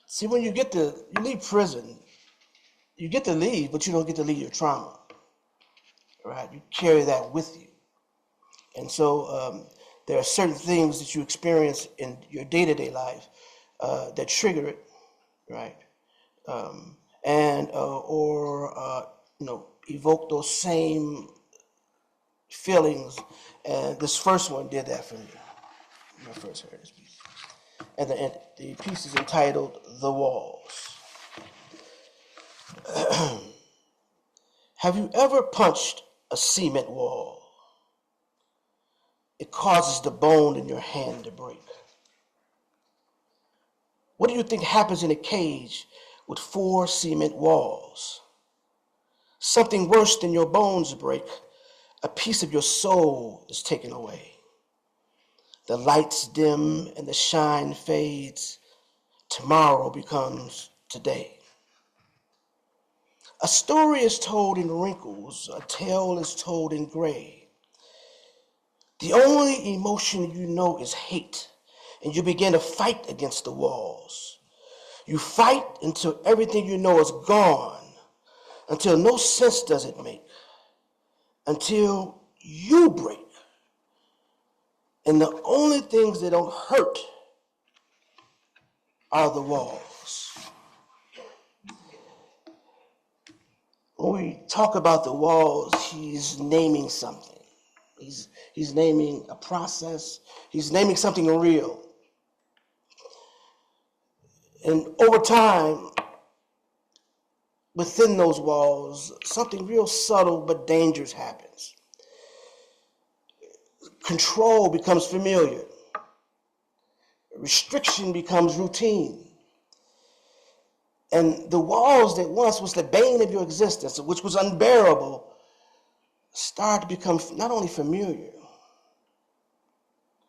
See, when you leave prison, you get to leave, but you don't get to leave your trauma, right? You carry that with you. And so there are certain things that you experience in your day-to-day life that trigger it, right? Evoke those same feelings. And this first one did that for me when I first heard this piece. And the piece is entitled "The Walls." Have you ever punched a cement wall? It causes the bone in your hand to break. What do you think happens in a cage with 4 cement walls? Something worse than your bones break. A piece of your soul is taken away. The lights dim and the shine fades. Tomorrow becomes today. A story is told in wrinkles. A tale is told in gray. The only emotion you know is hate, and you begin to fight against the walls. You fight until everything you know is gone, until no sense does it make, until you break. And the only things that don't hurt are the walls. When we talk about the walls, he's naming something. He's naming a process. He's naming something real. And over time, within those walls, something real subtle but dangerous happens. Control becomes familiar. Restriction becomes routine. And the walls that once was the bane of your existence, which was unbearable, start to become not only familiar,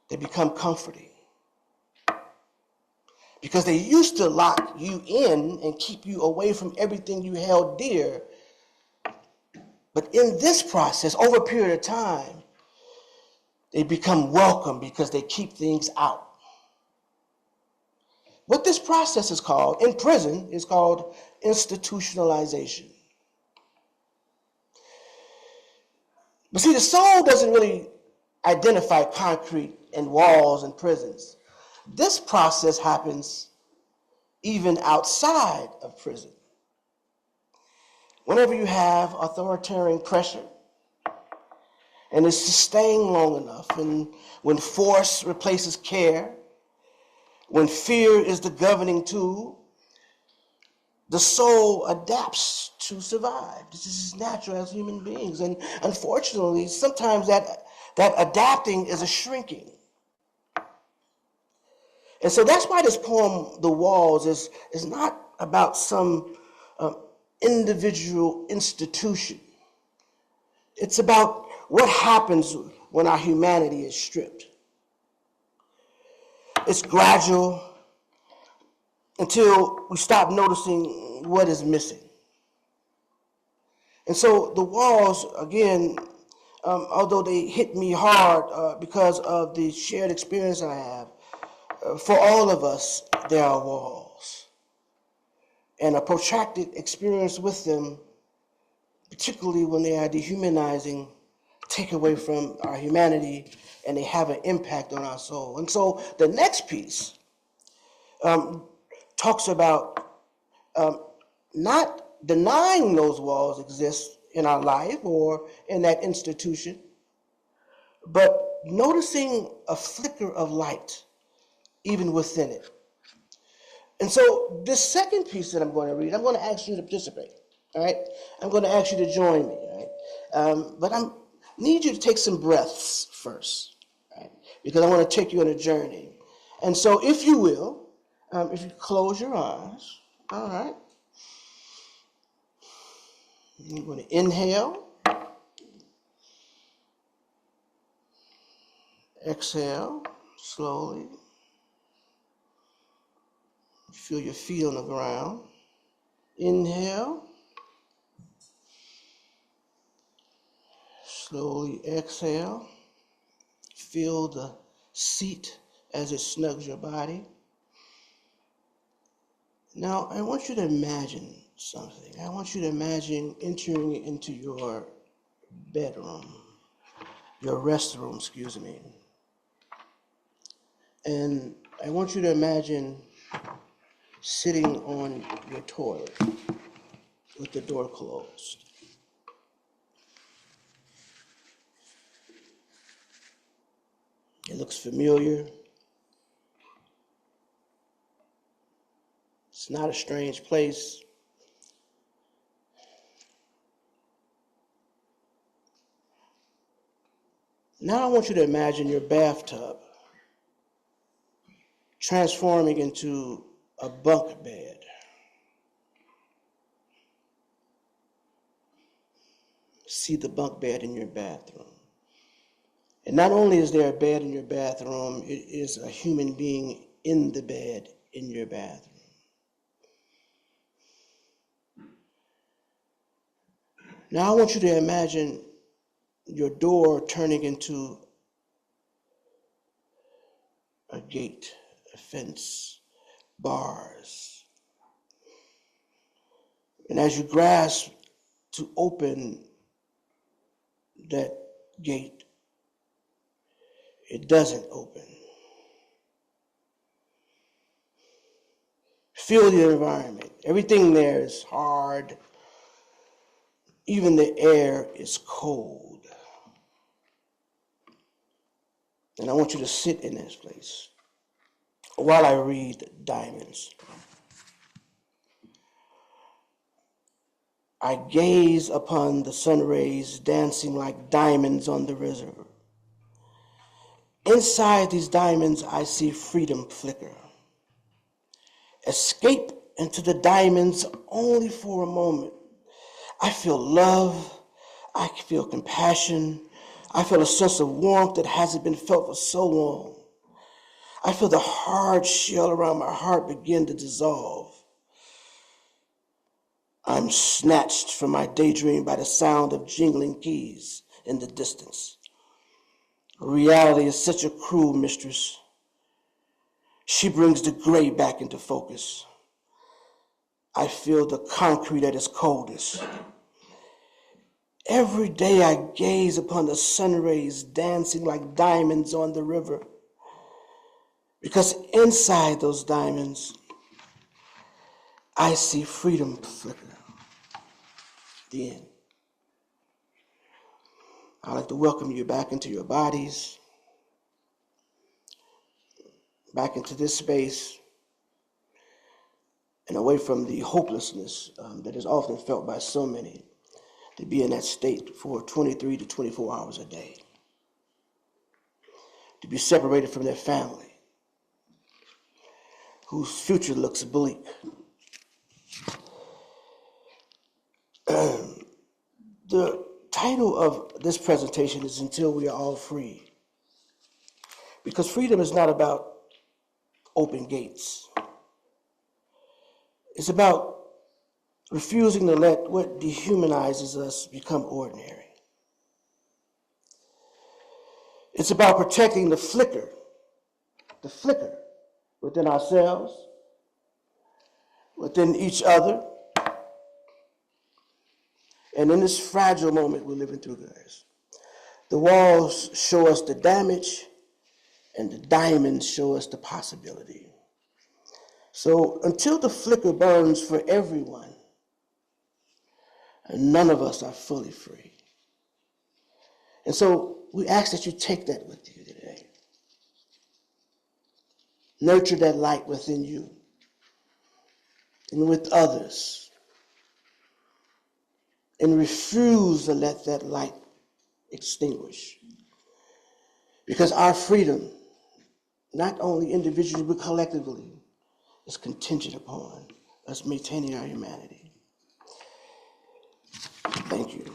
they become comforting. Because they used to lock you in and keep you away from everything you held dear. But in this process, over a period of time, they become welcome because they keep things out. What this process is called, in prison, is called institutionalization. But see, the soul doesn't really identify concrete and walls and prisons. This process happens even outside of prison. Whenever you have authoritarian pressure and it's sustained long enough, and when force replaces care, when fear is the governing tool, the soul adapts to survive. This is natural as human beings. And unfortunately, sometimes that adapting is a shrinking. And so that's why this poem, The Walls, is not about some individual institution. It's about what happens when our humanity is stripped. It's gradual until we stop noticing what is missing. And so the walls, again, although they hit me hard because of the shared experience I have, for all of us, there are walls. And a protracted experience with them, particularly when they are dehumanizing, take away from our humanity, and they have an impact on our soul. And so the next piece talks about not denying those walls exist in our life or in that institution, but noticing a flicker of light even within it. And so this second piece that I'm going to read, I'm going to ask you to participate, all right? I'm going to ask you to join me, all right? But I need you to take some breaths first, right? Because I want to take you on a journey. And so if you will, if you close your eyes, all right? You're going to inhale, exhale slowly. Feel your feet on the ground. Inhale. Slowly exhale. Feel the seat as it snugs your body. Now, I want you to imagine something. I want you to imagine entering into your bedroom, your restroom, excuse me. And I want you to imagine sitting on your toilet with the door closed. It looks familiar. It's not a strange place. Now I want you to imagine your bathtub transforming into a bunk bed. See the bunk bed in your bathroom. And not only is there a bed in your bathroom, it is a human being in the bed in your bathroom. Now I want you to imagine your door turning into a gate, a fence, bars. And as you grasp to open that gate, it doesn't open. Feel the environment. Everything there is hard. Even the air is cold. And I want you to sit in this place while I read Diamonds. I gaze upon the sun rays dancing like diamonds on the river. Inside these diamonds, I see freedom flicker. Escape into the diamonds only for a moment. I feel love. I feel compassion. I feel a sense of warmth that hasn't been felt for so long. I feel the hard shell around my heart begin to dissolve. I'm snatched from my daydream by the sound of jingling keys in the distance. Reality is such a cruel mistress. She brings the gray back into focus. I feel the concrete at its coldest. Every day I gaze upon the sun rays dancing like diamonds on the river. Because inside those diamonds, I see freedom flicker. The end. I'd like to welcome you back into your bodies, back into this space, and away from the hopelessness that is often felt by so many to be in that state for 23 to 24 hours a day, to be separated from their family, whose future looks bleak. The title of this presentation is Until We Are All Free, because freedom is not about open gates. It's about refusing to let what dehumanizes us become ordinary. It's about protecting the flicker within ourselves, within each other, and in this fragile moment we're living through, guys. The walls show us the damage, and the diamonds show us the possibility. So until the flicker burns for everyone, and none of us are fully free. And so we ask that you take that with you today. Nurture that light within you and with others. And refuse to let that light extinguish. Because our freedom, not only individually but collectively, is contingent upon us maintaining our humanity. Thank you.